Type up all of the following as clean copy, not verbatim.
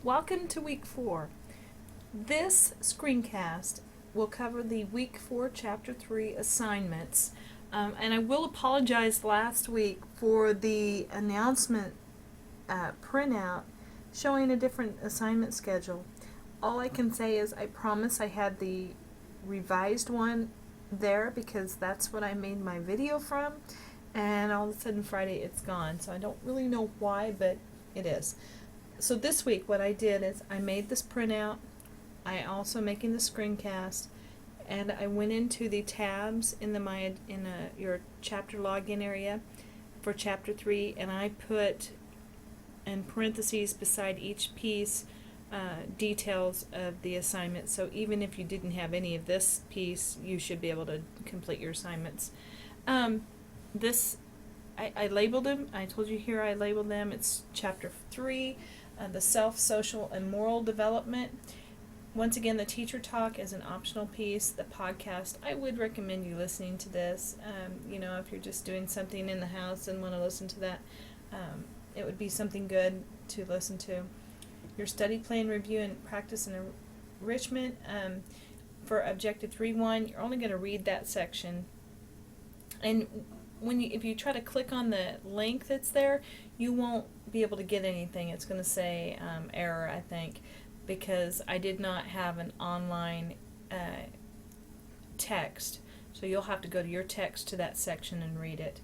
Welcome to week 4. This screencast will cover the week 4 chapter 3 assignments. And I will apologize last week for the announcement printout showing a different assignment schedule. All I can say is I promise I had the revised one there because that's what I made my video from, and all of a sudden Friday it's gone. So I don't really know why, but it is. So this week what I did is I made this printout. I also making the screencast, and I went into the tabs in your chapter login area for chapter 3, and I put in parentheses beside each piece details of the assignment. So even if you didn't have any of this piece, you should be able to complete your assignments. I labeled them. I told you here I labeled them. It's chapter 3, the self, social, and moral development. Once again, the teacher talk is an optional piece. The podcast, I would recommend you listening to this. If you're just doing something in the house and want to listen to that, it would be something good to listen to. Your study plan review and practice and enrichment. For objective 3.1, you're only going to read that section. And if you try to click on the link that's there, you won't be able to get anything. It's going to say error, I think, because I did not have an online text. So you'll have to go to your text to that section and read it.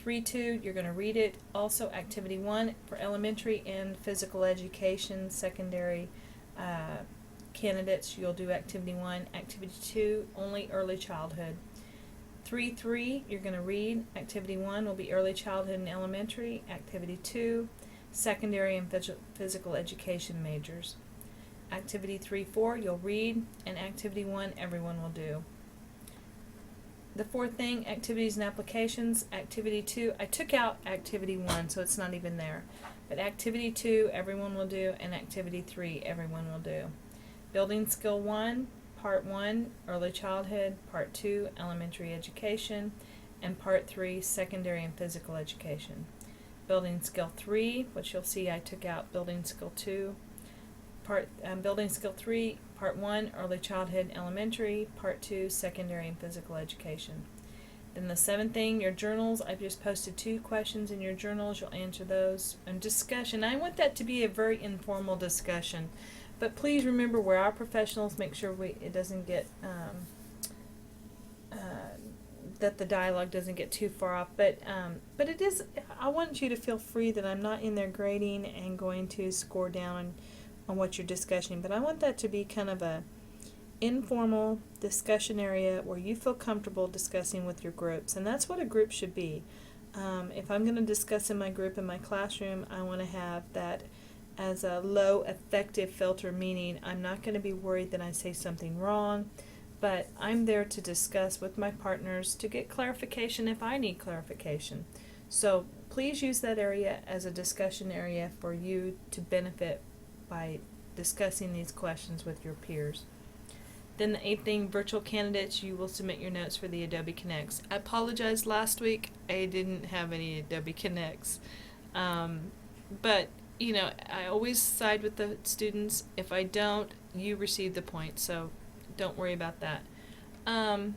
3.2, you're going to read it. Also, activity 1 for elementary and physical education, secondary candidates, you'll do activity 1. Activity 2, only early childhood. 3.3, you're going to read. Activity 1 will be early childhood and elementary. Activity 2, secondary and physical education majors. Activity 3.4, you'll read, and activity 1, everyone will do. The fourth thing, activities and applications. Activity 2, I took out activity 1, so it's not even there. But activity 2, everyone will do, and activity 3, everyone will do. Building skill 1, part 1, early childhood, part 2, elementary education, and part 3, secondary and physical education. Building skill 3, which you'll see I took out building skill 2. Building skill 3, part 1, early childhood, elementary, part 2, secondary and physical education. Then the seventh thing, your journals. I've just posted 2 questions in your journals. You'll answer those. And discussion. I want that to be a very informal discussion. But please remember, we're our professionals. Make sure it doesn't get that the dialogue doesn't get too far off. But it is. I want you to feel free that I'm not in there grading and going to score down on what you're discussing. But I want that to be kind of a informal discussion area where you feel comfortable discussing with your groups, and that's what a group should be. If I'm going to discuss in my group in my classroom, I want to have that as a low effective filter, meaning I'm not going to be worried that I say something wrong, but I'm there to discuss with my partners to get clarification if I need clarification. So please use that area as a discussion area for you to benefit by discussing these questions with your peers. Then the 8th thing, virtual candidates, you will submit your notes for the Adobe Connects. I apologize, last week I didn't have any Adobe Connects. But, I always side with the students. If I don't, you receive the points, so don't worry about that. Then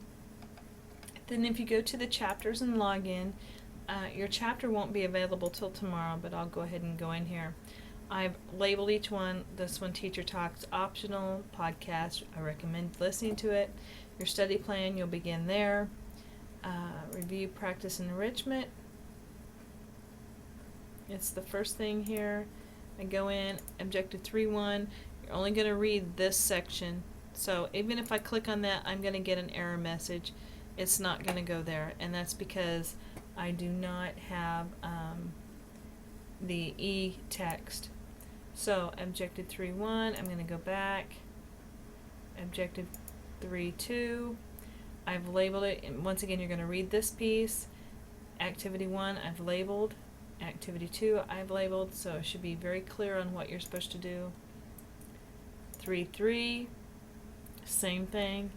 if you go to the chapters and log in, your chapter won't be available till tomorrow, but I'll go ahead and go in here. I've labeled each one. This one, Teacher Talks, optional podcast. I recommend listening to it. Your study plan, you'll begin there. Review, practice, and enrichment. It's the first thing here. I go in, objective 3.1. You're only going to read this section. So even if I click on that, I'm going to get an error message. It's not going to go there, and that's because I do not have the e-text. So objective 3.1, I'm going to go back. Objective 3.2, I've labeled it, and once again you're going to read this piece. Activity 1, I've labeled. Activity 2, I've labeled, so it should be very clear on what you're supposed to do. 3.3, same thing.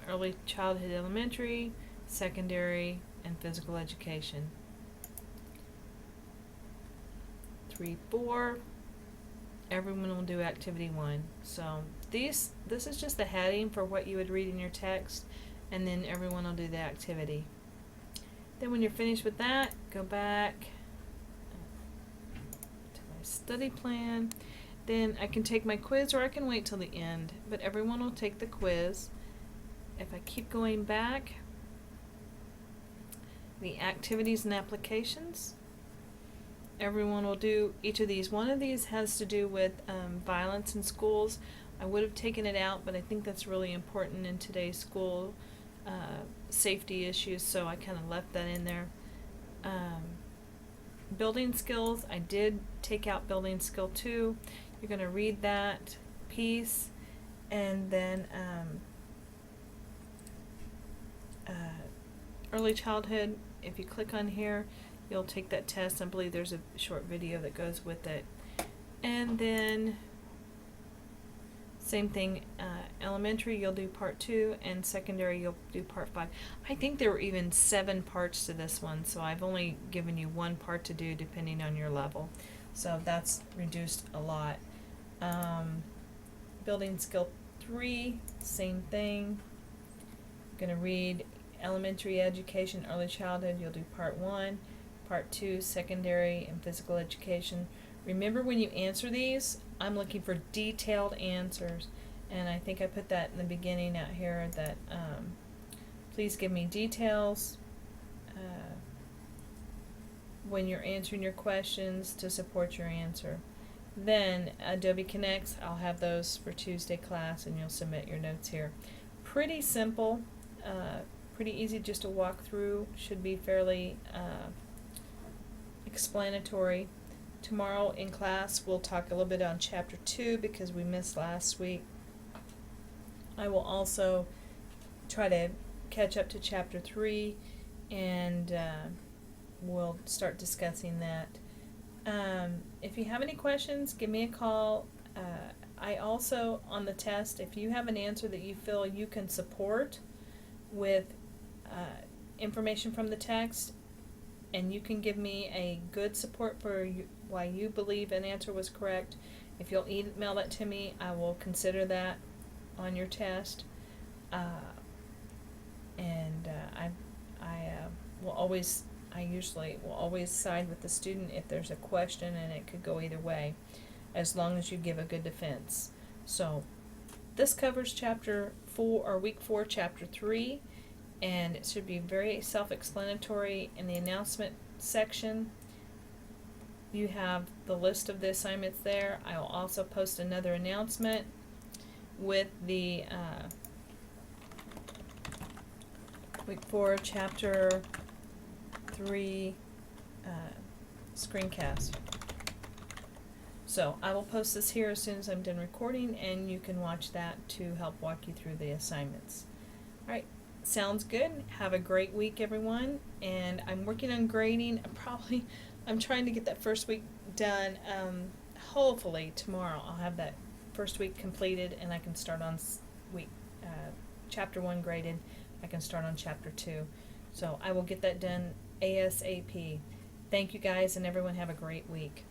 Early childhood, elementary, secondary, and physical education. 3.4, everyone will do activity 1. So this is just the heading for what you would read in your text, and then everyone will do the activity. Then when you're finished with that, go back to my study plan. Then I can take my quiz, or I can wait till the end, but everyone will take the quiz. If I keep going back, the activities and applications, everyone will do each of these. One of these has to do with violence in schools. I would have taken it out, but I think that's really important in today's school safety issues, so I kind of left that in there. Building skills, I did take out building skill 2. You're going to read that piece, and then early childhood, if you click on here, you'll take that test. I believe there's a short video that goes with it. And then same thing, elementary you'll do part 2, and secondary you'll do part 5. I think there were even 7 parts to this one, so I've only given you 1 part to do depending on your level. So that's reduced a lot. Building skill 3, same thing. I'm going to read elementary education, early childhood, you'll do part 1. Part 2, secondary and physical education. Remember, when you answer these, I'm looking for detailed answers, and I think I put that in the beginning out here, that please give me details when you're answering your questions to support your answer. Then Adobe Connects, I'll have those for Tuesday class, and you'll submit your notes here. Pretty simple, pretty easy just to walk through, should be fairly explanatory. Tomorrow in class we'll talk a little bit on chapter 2 because we missed last week. I will also try to catch up to chapter 3, and we'll start discussing that. If you have any questions, give me a call. I also, on the test, if you have an answer that you feel you can support with information from the text, and you can give me a good support for why you believe an answer was correct, if you'll email that to me, I will consider that on your test. I usually will always side with the student if there's a question, and it could go either way, as long as you give a good defense. So this covers chapter 4, or week 4, chapter 3, and it should be very self-explanatory. In the announcement section, you have the list of the assignments there. I will also post another announcement with the week 4, chapter 3 screencast. So I will post this here as soon as I'm done recording, and you can watch that to help walk you through the assignments. Alright, sounds good. Have a great week, everyone. And I'm working on grading. I'm trying to get that first week done. Hopefully tomorrow I'll have that first week completed, and I can start on week chapter 1 graded. I can start on chapter 2. So I will get that done ASAP. Thank you guys, and everyone have a great week.